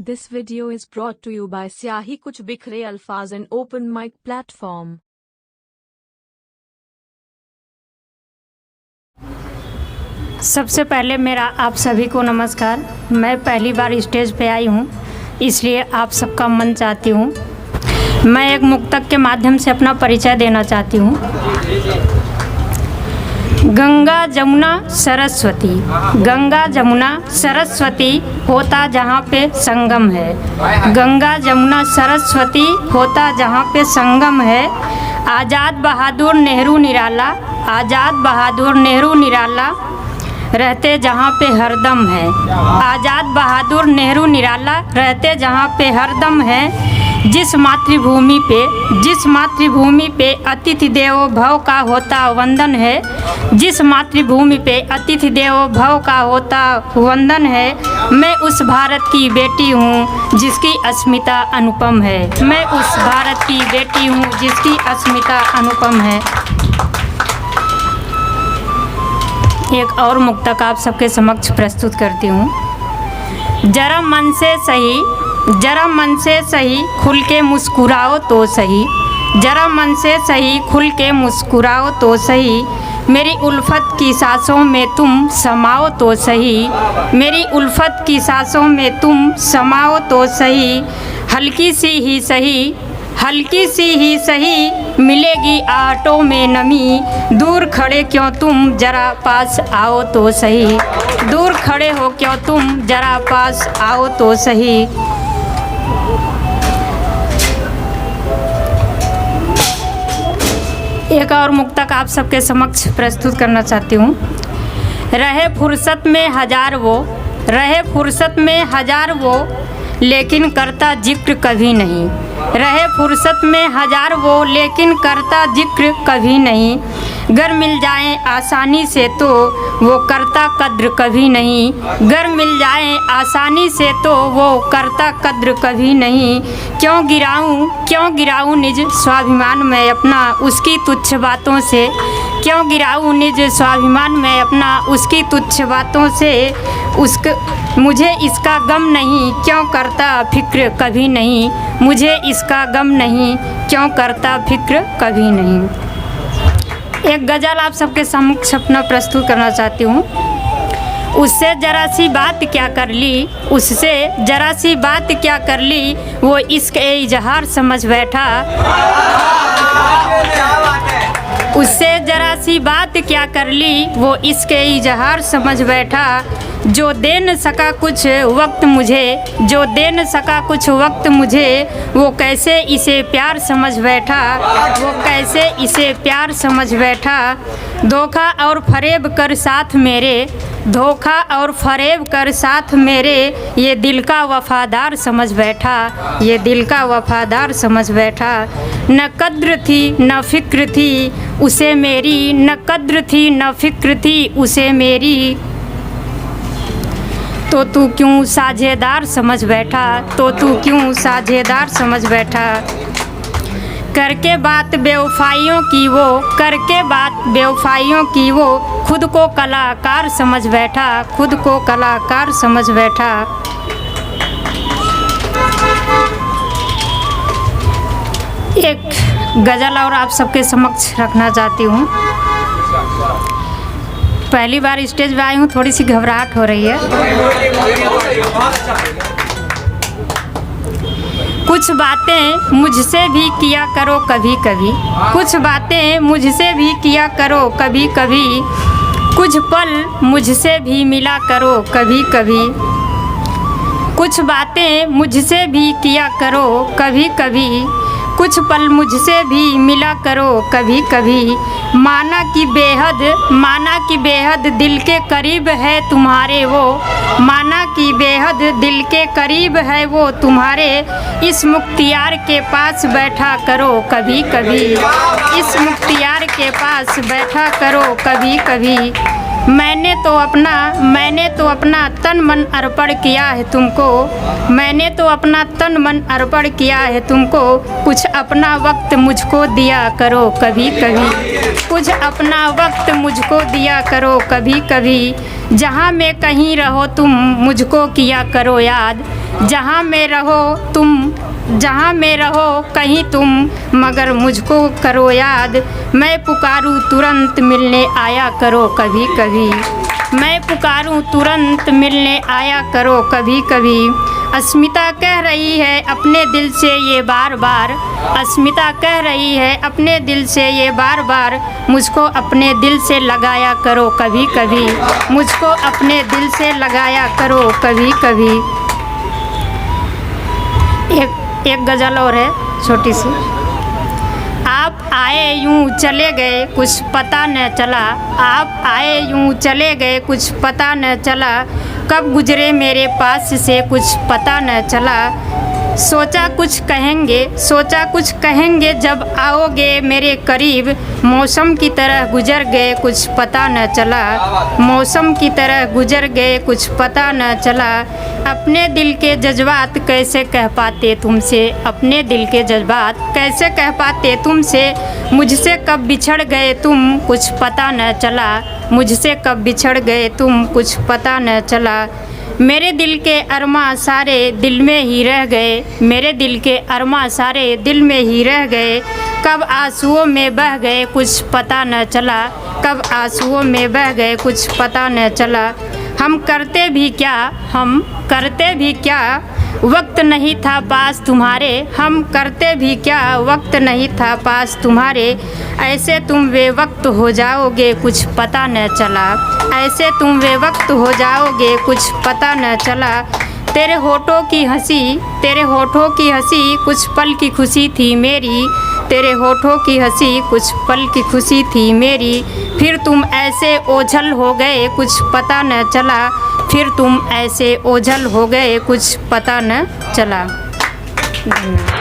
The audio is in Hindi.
This video is brought to you by स्याही कुछ बिखरे अल्फाज and open mic platform। सबसे पहले मेरा आप सभी को नमस्कार। मैं पहली बार स्टेज पे आई हूँ, इसलिए आप सबका मन चाहती हूँ। मैं एक मुक्तक के माध्यम से अपना परिचय देना चाहती हूँ। गंगा जमुना सरस्वती, गंगा जमुना सरस्वती होता जहाँ पे संगम है। गंगा जमुना सरस्वती होता जहाँ पे संगम है। आज़ाद बहादुर नेहरू निराला, आज़ाद बहादुर नेहरू निराला रहते जहाँ पे हरदम है। आज़ाद बहादुर नेहरू निराला रहते जहाँ पे हरदम है। जिस मातृभूमि पे अतिथि देवो भव का होता वंदन है, जिस मातृभूमि पे अतिथि देवो भव का होता वंदन है। मैं उस भारत की बेटी हूँ जिसकी अस्मिता अनुपम है। मैं उस भारत की बेटी हूँ जिसकी अस्मिता अनुपम है। एक और मुक्तक आप सबके समक्ष प्रस्तुत करती हूँ। जरा मन से सही, जरा मन से सही खुल के मुस्कुराओ तो सही, जरा मन से सही खुल के मुस्कुराओ तो सही। मेरी उल्फत की सांसों में तुम समाओ तो सही, मेरी उल्फत की सांसों में तुम समाओ तो सही। हल्की सी ही सही, हल्की सी ही सही मिलेगी आटों में नमी। दूर खड़े क्यों तुम जरा पास आओ तो सही, दूर खड़े हो क्यों तुम जरा पास आओ तो सही। एक और मुक्तक आप सबके समक्ष प्रस्तुत करना चाहती हूँ। रहे फुर्सत में हजार वो, रहे फुर्सत में हजार वो लेकिन करता जिक्र कभी नहीं। रहे फुर्सत में हजार वो लेकिन करता जिक्र कभी नहीं। गर मिल जाए आसानी से तो वो करता कद्र कभी नहीं। गर मिल जाए आसानी से तो वो करता कद्र कभी नहीं। क्यों गिराऊं निज स्वाभिमान में अपना उसकी तुच्छ बातों से। क्यों गिराऊं निज स्वाभिमान में अपना उसकी तुच्छ बातों से। मुझे इसका गम नहीं क्यों करता फिक्र कभी नहीं। मुझे इसका गम नहीं क्यों करता फिक्र कभी नहीं। एक गज़ल आप सबके समक्ष अपना प्रस्तुत करना चाहती हूँ। उससे ज़रा सी बात क्या कर ली, उससे ज़रा सी बात क्या कर ली वो इश्क ए इजहार समझ बैठा। उससे ज़रा सी बात क्या कर ली वो इश्क ए इजहार समझ बैठा। जो दे न सका कुछ वक्त मुझे, जो दे न सका कुछ वक्त मुझे वो कैसे इसे प्यार समझ बैठा। वो कैसे इसे प्यार समझ बैठा। धोखा और फरेब कर साथ मेरे, धोखा और फरेब कर साथ मेरे ये दिल का वफ़ादार समझ बैठा। ये दिल का वफ़ादार समझ बैठा। न कद्र थी न फ़िक्र थी उसे मेरी, न कद्र थी न फ़िक्र थी उसे मेरी। तो तू क्यों साझेदार समझ बैठा, तो तू क्यों साझेदार समझ बैठा। करके बात बेवफाइयों की वो, करके बात बेवफाइयों की वो खुद को कलाकार समझ बैठा। खुद को कलाकार समझ बैठा। एक गज़ल और आप सबके समक्ष रखना चाहती हूँ। पहली बार स्टेज पे आई हूँ, थोड़ी सी घबराहट हो रही है। कुछ बातें मुझसे भी किया करो कभी कभी, कुछ बातें मुझसे भी किया करो कभी कभी। कुछ पल मुझसे भी मिला करो कभी कभी। कुछ बातें मुझसे भी किया करो कभी कभी। कुछ पल मुझसे भी मिला करो कभी कभी। माना कि बेहद दिल के करीब है तुम्हारे वो। माना कि बेहद दिल के करीब है वो तुम्हारे। इस मुख्तियार के पास बैठा करो कभी कभी। इस मुख्तियार के पास बैठा करो कभी कभी। मैंने तो अपना तन मन अर्पण किया है तुमको। मैंने तो अपना तन मन अर्पण किया है तुमको। कुछ अपना वक्त मुझको दिया करो कभी कभी। कुछ अपना वक्त मुझको दिया करो कभी कभी। जहाँ मैं कहीं रहो तुम मुझको किया करो याद, जहाँ मैं रहो कहीं तुम मगर मुझको करो याद। मैं पुकारूं तुरंत मिलने आया करो कभी कभी, मैं पुकारूं तुरंत मिलने आया करो कभी कभी। अस्मिता कह रही है अपने दिल से ये बार बार, अस्मिता कह रही है अपने दिल से ये बार बार। मुझको अपने दिल से लगाया करो कभी कभी, मुझको अपने दिल से लगाया करो कभी कभी। एक गज़ल और है छोटी सी। आप आए यूं चले गए कुछ पता न चला, आप आए यूं चले गए कुछ पता न चला। कब गुजरे मेरे पास से कुछ पता न चला। सोचा कुछ कहेंगे जब आओगे मेरे करीब। मौसम की तरह गुजर गए कुछ पता न चला, मौसम की तरह गुजर गए कुछ पता न चला। अपने दिल के जज्बात कैसे कह पाते तुमसे, अपने दिल के जज्बात कैसे कह पाते तुमसे। मुझसे कब बिछड़ गए तुम कुछ पता न चला, मुझसे कब बिछड़ गए तुम कुछ पता न चला। मेरे दिल के अरमां सारे दिल में ही रह गए, मेरे दिल के अरमां सारे दिल में ही रह गए। कब आंसुओं में बह गए कुछ पता न चला, कब आंसुओं में बह गए कुछ पता न चला। हम करते भी क्या वक्त नहीं था पास तुम्हारे, हम करते भी क्या वक्त नहीं था पास तुम्हारे। ऐसे तुम बेवक्त हो जाओगे कुछ पता न चला, ऐसे तुम बेवक्त हो जाओगे कुछ पता न चला। तेरे होठों की हंसी कुछ पल की खुशी थी मेरी, तेरे होठों की हंसी कुछ पल की खुशी थी मेरी। फिर तुम ऐसे ओझल हो गए कुछ पता न चला, फिर तुम ऐसे ओझल हो गए कुछ पता न चला। धन्यवाद।